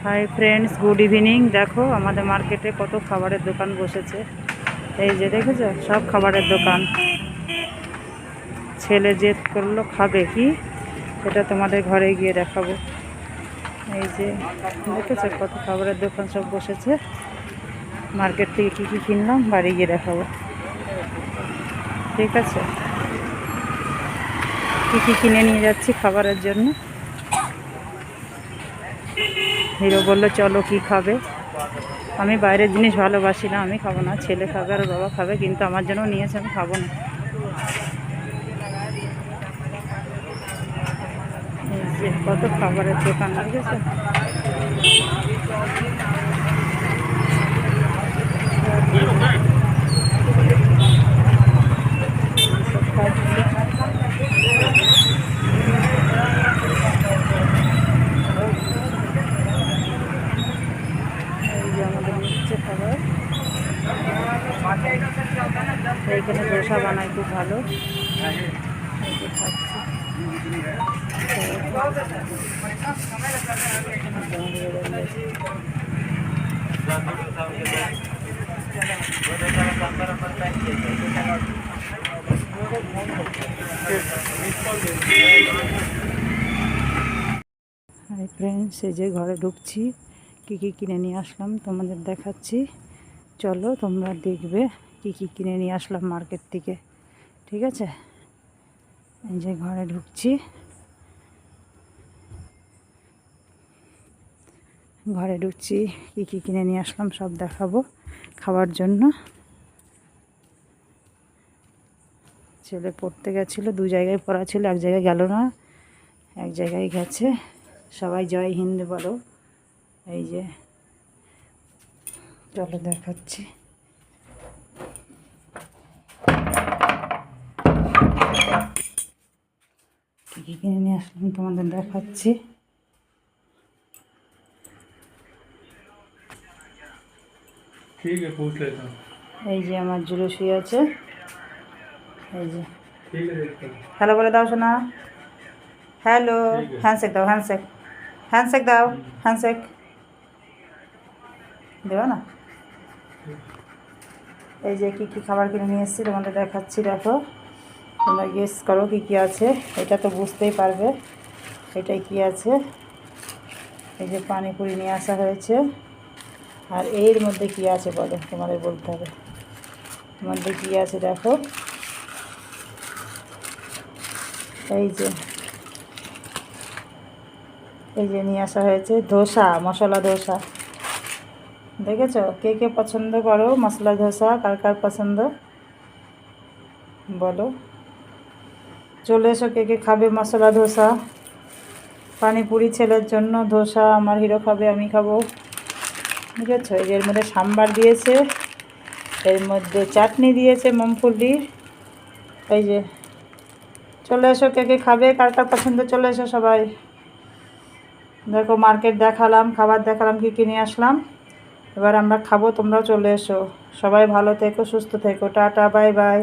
Hi friends, good evening. দেখো আমাদের মার্কেটে কত খাবারের দোকান বসেছে। এই যে দেখেছো, সব খাবারের দোকান। ছেলে জেদ করলো খাবে কি, সেটা তোমাদের ঘরে গিয়ে দেখাবো। এই যে দেখেছো কত খাবারের দোকান সব বসেছে। মার্কেট থেকে কী কী কিনলাম বাড়ি গিয়ে দেখাবো, ঠিক আছে? কী কী কিনে নিয়ে যাচ্ছি খাবারের জন্য। হিরো বললো চলো কি খাবে। আমি বাইরের জিনিস ভালোবাসি না, আমি খাবো না। ছেলে খাবে আর বাবা খাবে, কিন্তু আমার জন্য নিয়েছে, আমি খাবো না। এই যে কত খাবারের দোকান দেখেছে। এই যে আমাদের নিচ্ছে খাবার। এইখানে ধোসা বানায় খুব ভালো। এই যে খাচ্ছি। হাই ফ্রেন্ডস, এই যে ঘরে ঢুকছি, কী কী কিনে নিয়ে আসলাম তোমাদের দেখাচ্ছি। চলো তোমরা দেখবে কী কী কিনে নিয়ে আসলাম মার্কেট থেকে, ঠিক আছে? এই যে ঘরে ঢুকছি, কী কী কিনে নিয়ে আসলাম সব দেখাবো খাওয়ার জন্য। ছেলে পড়তে গেছিলো, দু জায়গায় পড়া ছিল, এক জায়গায় গেল না, এক জায়গায় গেছে। সবাই জয় হিন্দ বলো। এই যে চলো দেখাচ্ছি। কী কী কিনে নিয়ে আসলাম তোমাদের দেখাচ্ছি। এই যে আমার জুলো শুয়ে আছে। এই যে হ্যালো বলে দাও শোনা। হ্যালো, হ্যান্ডশেক দাও, হ্যান্ডশেক দাও, হ্যান্ডশেক দেবো না। এই যে কী কী খাবার কিনে নিয়ে এসেছি তোমাদের দেখাচ্ছি। দেখো, তোমরা গেস করো কী কী আছে। এটা তো বুঝতেই পারবে এটাই কী আছে। এই যে পানিপুরি নিয়ে আসা হয়েছে। আর এর মধ্যে কী আছে বলো, তোমাদের বলতে হবে। এর মধ্যে কী আছে দেখো। এই যে নিয়ে আসা হয়েছে ধোসা, মশলা ধোসা। দেখেছো, কে কে পছন্দ করো মশলা ধোসা, কার কার পছন্দ বলো। চলে এসো কে কে খাবে মশলা ধোসা। পানিপুরি ছেলের জন্য, ধোসা আমার হিরো খাবে, আমি খাবো। বুঝেছো? এই যে এর মধ্যে সাম্বার দিয়েছে, এর মধ্যে চাটনি দিয়েছে মুমফুলির। এই যে চলে এসো কে কে খাবে, কার কার পছন্দ, চলে এসো সবাই। দেখো মার্কেট দেখালাম, খাবার দেখালাম, কী কিনে আসলাম। এবার আমরা খাবো, তোমরাও চলে এসো। সবাই ভালো থেকো, সুস্থ থেকো, টাটা, বাই বাই।